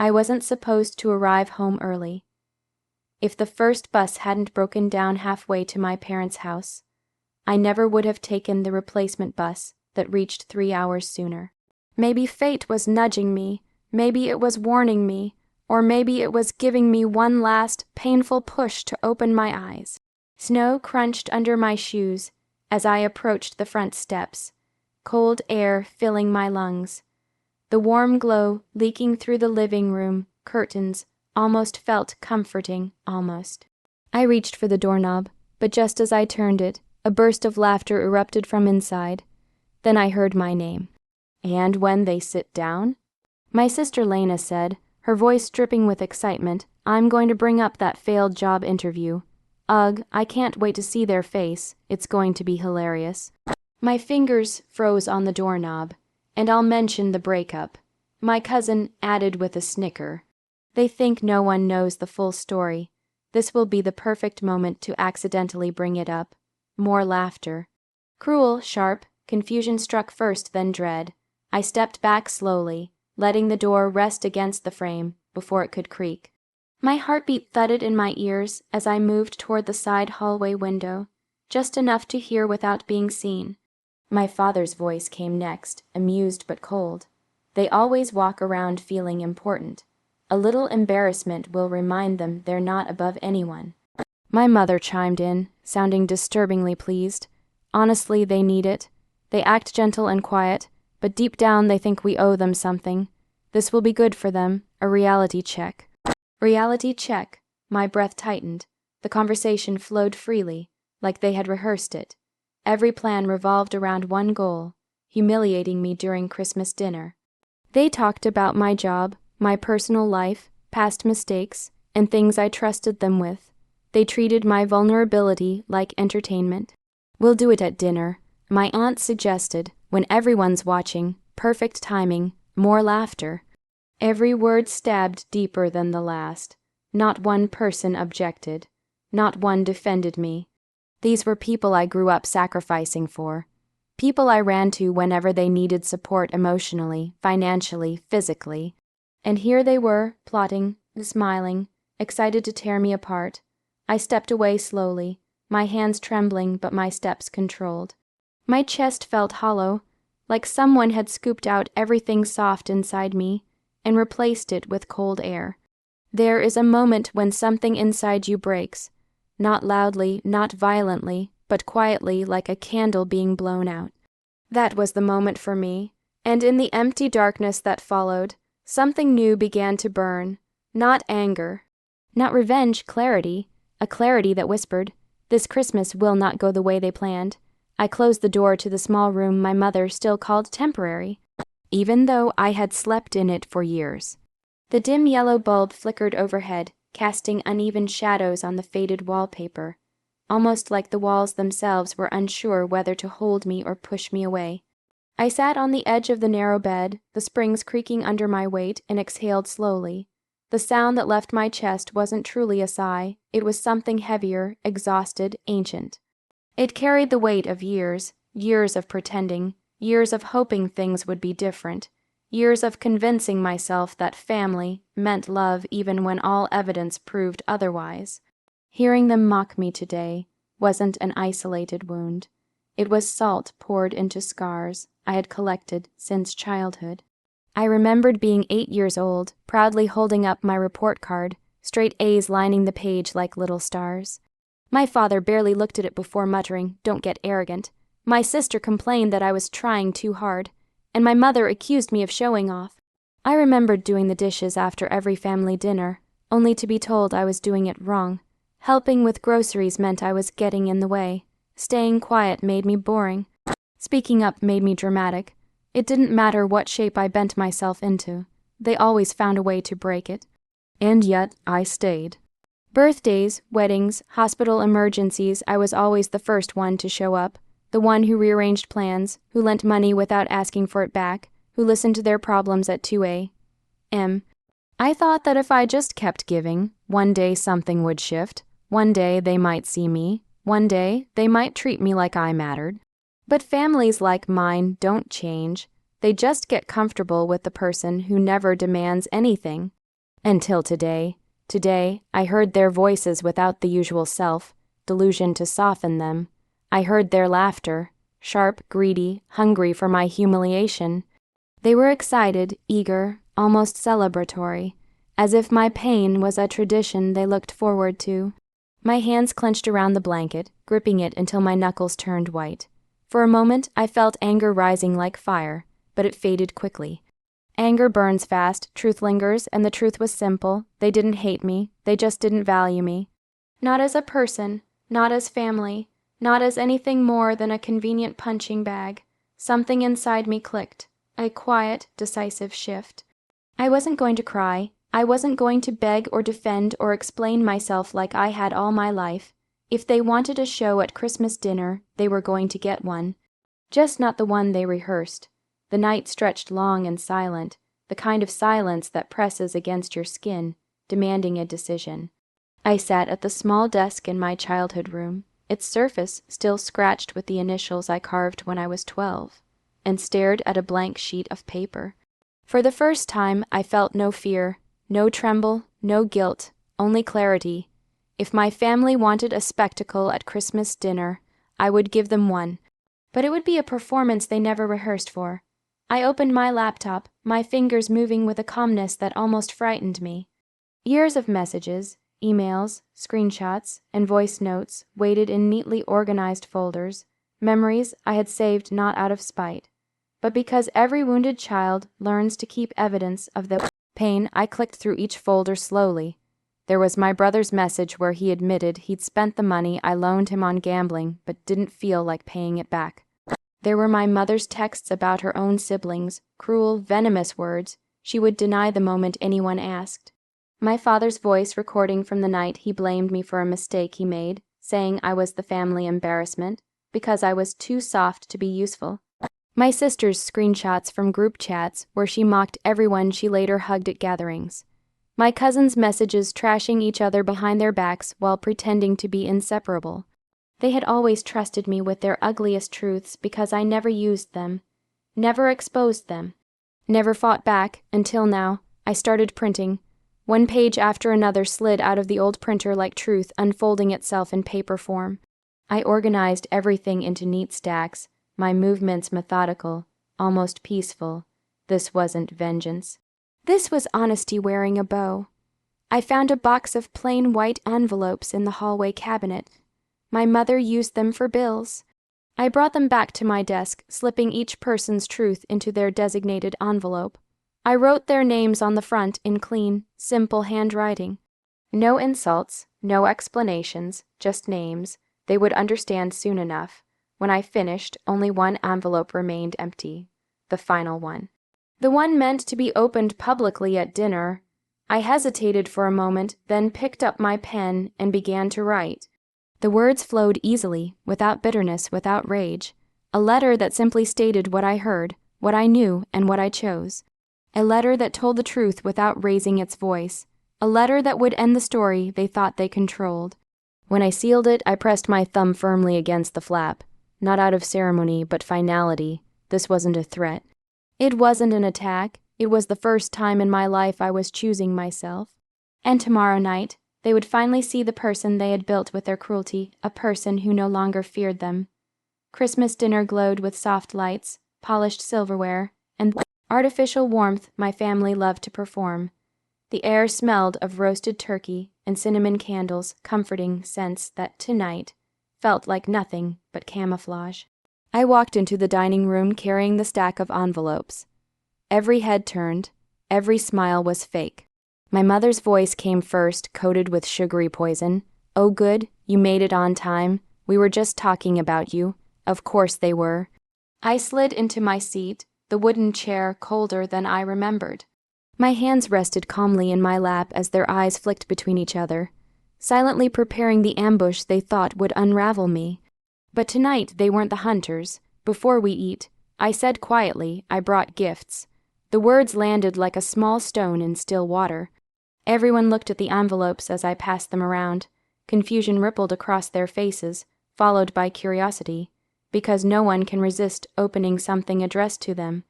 I wasn't supposed to arrive home early. If the first bus hadn't broken down halfway to my parents' house, I never would have taken the replacement bus that reached 3 hours sooner. Maybe fate was nudging me, maybe it was warning me, or maybe it was giving me one last, painful push to open my eyes. Snow crunched under my shoes as I approached the front steps, cold air filling my lungs. The warm glow leaking through the living room curtains almost felt comforting, almost. I reached for the doorknob, but just as I turned it, a burst of laughter erupted from inside. Then I heard my name. "And when they sit down?" My sister Lena said, her voice dripping with excitement, "I'm going to bring up that failed job interview. Ugh, I can't wait to see their face. It's going to be hilarious." My fingers froze on the doorknob, and I'll mention the breakup. My cousin added with a snicker, "They think no one knows the full story. This will be the perfect moment to accidentally bring it up." More laughter. Cruel, sharp, confusion struck first, then dread. I stepped back slowly, letting the door rest against the frame before it could creak. My heartbeat thudded in my ears as I moved toward the side hallway window, just enough to hear without being seen. My father's voice came next, amused but cold. "They always walk around feeling important. A little embarrassment will remind them they're not above anyone." My mother chimed in, sounding disturbingly pleased. "Honestly, they need it. They act gentle and quiet, but deep down they think we owe them something. This will be good for them, a reality check." Reality check. My breath tightened. The conversation flowed freely, like they had rehearsed it. Every plan revolved around one goal, humiliating me during Christmas dinner. They talked about my job, my personal life, past mistakes, and things I trusted them with. They treated my vulnerability like entertainment. "We'll do it at dinner," my aunt suggested, "when everyone's watching. Perfect timing, more laughter." Every word stabbed deeper than the last. Not one person objected. Not one defended me. These were people I grew up sacrificing for. People I ran to whenever they needed support emotionally, financially, physically. And here they were, plotting, smiling, excited to tear me apart. I stepped away slowly, my hands trembling but my steps controlled. My chest felt hollow, like someone had scooped out everything soft inside me and replaced it with cold air. There is a moment when something inside you breaks, not loudly, not violently, but quietly, like a candle being blown out. That was the moment for me, and in the empty darkness that followed, something new began to burn. Not anger, not revenge, clarity, a clarity that whispered, "This Christmas will not go the way they planned." I closed the door to the small room my mother still called temporary, even though I had slept in it for years. The dim yellow bulb flickered overhead, casting uneven shadows on the faded wallpaper, almost like the walls themselves were unsure whether to hold me or push me away. I sat on the edge of the narrow bed, the springs creaking under my weight, and exhaled slowly. The sound that left my chest wasn't truly a sigh, it was something heavier, exhausted, ancient. It carried the weight of years, years of pretending, years of hoping things would be different, years of convincing myself that family meant love even when all evidence proved otherwise. Hearing them mock me today wasn't an isolated wound. It was salt poured into scars I had collected since childhood. I remembered being 8 years old, proudly holding up my report card, straight A's lining the page like little stars. My father barely looked at it before muttering, "Don't get arrogant." My sister complained that I was trying too hard, and my mother accused me of showing off. I remembered doing the dishes after every family dinner, only to be told I was doing it wrong. Helping with groceries meant I was getting in the way. Staying quiet made me boring. Speaking up made me dramatic. It didn't matter what shape I bent myself into. They always found a way to break it. And yet I stayed. Birthdays, weddings, hospital emergencies, I was always the first one to show up. The one who rearranged plans, who lent money without asking for it back, who listened to their problems at 2 a.m. I thought that if I just kept giving, one day something would shift. One day they might see me. One day they might treat me like I mattered. But families like mine don't change. They just get comfortable with the person who never demands anything. Until today. Today, I heard their voices without the usual delusion to soften them. I heard their laughter, sharp, greedy, hungry for my humiliation. They were excited, eager, almost celebratory, as if my pain was a tradition they looked forward to. My hands clenched around the blanket, gripping it until my knuckles turned white. For a moment, I felt anger rising like fire, but it faded quickly. Anger burns fast, truth lingers, and the truth was simple. They didn't hate me, they just didn't value me. Not as a person, not as family, not as anything more than a convenient punching bag. Something inside me clicked, a quiet, decisive shift. I wasn't going to cry. I wasn't going to beg or defend or explain myself like I had all my life. If they wanted a show at Christmas dinner, they were going to get one. Just not the one they rehearsed. The night stretched long and silent, the kind of silence that presses against your skin, demanding a decision. I sat at the small desk in my childhood room, its surface still scratched with the initials I carved when I was 12, and stared at a blank sheet of paper. For the first time, I felt no fear, no tremble, no guilt, only clarity. If my family wanted a spectacle at Christmas dinner, I would give them one, but it would be a performance they never rehearsed for. I opened my laptop, my fingers moving with a calmness that almost frightened me. Years of messages, emails, screenshots, and voice notes waited in neatly organized folders, memories I had saved not out of spite, but because every wounded child learns to keep evidence of the pain. I clicked through each folder slowly. There was my brother's message where he admitted he'd spent the money I loaned him on gambling but didn't feel like paying it back. There were my mother's texts about her own siblings, cruel, venomous words she would deny the moment anyone asked. My father's voice recording from the night he blamed me for a mistake he made, saying I was the family embarrassment, because I was too soft to be useful. My sister's screenshots from group chats where she mocked everyone she later hugged at gatherings. My cousins' messages trashing each other behind their backs while pretending to be inseparable. They had always trusted me with their ugliest truths because I never used them, never exposed them, never fought back until now. I started printing. One page after another slid out of the old printer like truth unfolding itself in paper form. I organized everything into neat stacks, my movements methodical, almost peaceful. This wasn't vengeance. This was honesty wearing a bow. I found a box of plain white envelopes in the hallway cabinet. My mother used them for bills. I brought them back to my desk, slipping each person's truth into their designated envelope. I wrote their names on the front in clean, simple handwriting. No insults, no explanations, just names. They would understand soon enough. When I finished, only one envelope remained empty. The final one. The one meant to be opened publicly at dinner. I hesitated for a moment, then picked up my pen and began to write. The words flowed easily, without bitterness, without rage. A letter that simply stated what I heard, what I knew, and what I chose. A letter that told the truth without raising its voice. A letter that would end the story they thought they controlled. When I sealed it, I pressed my thumb firmly against the flap. Not out of ceremony, but finality. This wasn't a threat. It wasn't an attack. It was the first time in my life I was choosing myself. And tomorrow night, they would finally see the person they had built with their cruelty, a person who no longer feared them. Christmas dinner glowed with soft lights, polished silverware, and artificial warmth my family loved to perform. The air smelled of roasted turkey and cinnamon candles, comforting scents that tonight felt like nothing but camouflage. I walked into the dining room carrying the stack of envelopes. Every head turned, every smile was fake. My mother's voice came first, coated with sugary poison. "Oh good, you made it on time. We were just talking about you." Of course they were. I slid into my seat, the wooden chair colder than I remembered. My hands rested calmly in my lap as their eyes flicked between each other, silently preparing the ambush they thought would unravel me. But tonight they weren't the hunters. Before we eat, I said quietly, I brought gifts. The words landed like a small stone in still water. Everyone looked at the envelopes as I passed them around. Confusion rippled across their faces, followed by curiosity, because no one can resist opening something addressed to them.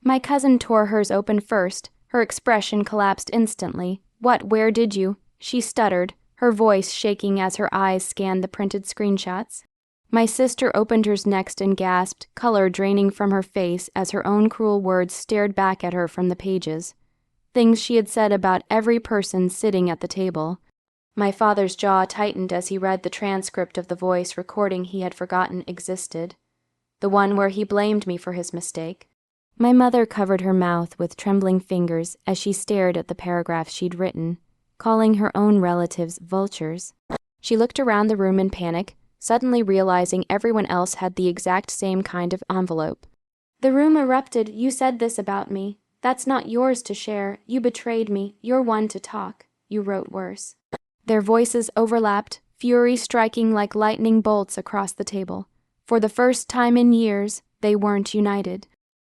My cousin tore hers open first. Her expression collapsed instantly, "What, where did you?" she stuttered, her voice shaking as her eyes scanned the printed screenshots. My sister opened hers next and gasped, color draining from her face as her own cruel words stared back at her from the pages. Things she had said about every person sitting at the table. My father's jaw tightened as he read the transcript of the voice recording he had forgotten existed. The one where he blamed me for his mistake. My mother covered her mouth with trembling fingers as she stared at the paragraph she'd written, calling her own relatives vultures. She looked around the room in panic, suddenly realizing everyone else had the exact same kind of envelope. "The room erupted. You said this about me. That's not yours to share. You betrayed me. You're one to talk. You wrote worse." Their voices overlapped, fury striking like lightning bolts across the table. For the first time in years, they weren't united.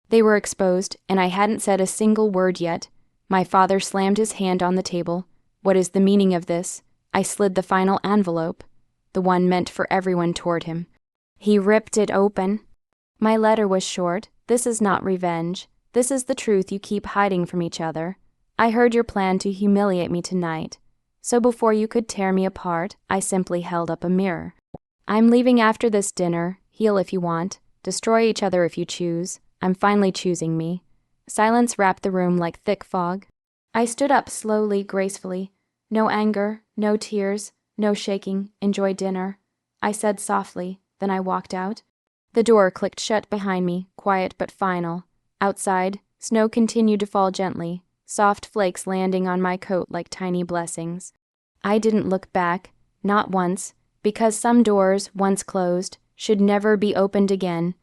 They were exposed, and I hadn't said a single word yet. My father slammed his hand on the table. "What is the meaning of this?" I slid the final envelope, the one meant for everyone, toward him. He ripped it open. My letter was short. "This is not revenge. This is the truth you keep hiding from each other. I heard your plan to humiliate me tonight. So before you could tear me apart, I simply held up a mirror. I'm leaving after this dinner. Heal if you want. Destroy each other if you choose. I'm finally choosing me." Silence wrapped the room like thick fog. I stood up slowly, gracefully. "No anger, no tears, no shaking. Enjoy dinner," I said softly, then I walked out. The door clicked shut behind me, quiet but final. Outside, snow continued to fall gently, soft flakes landing on my coat like tiny blessings. I didn't look back, not once, because some doors, once closed, should never be opened again,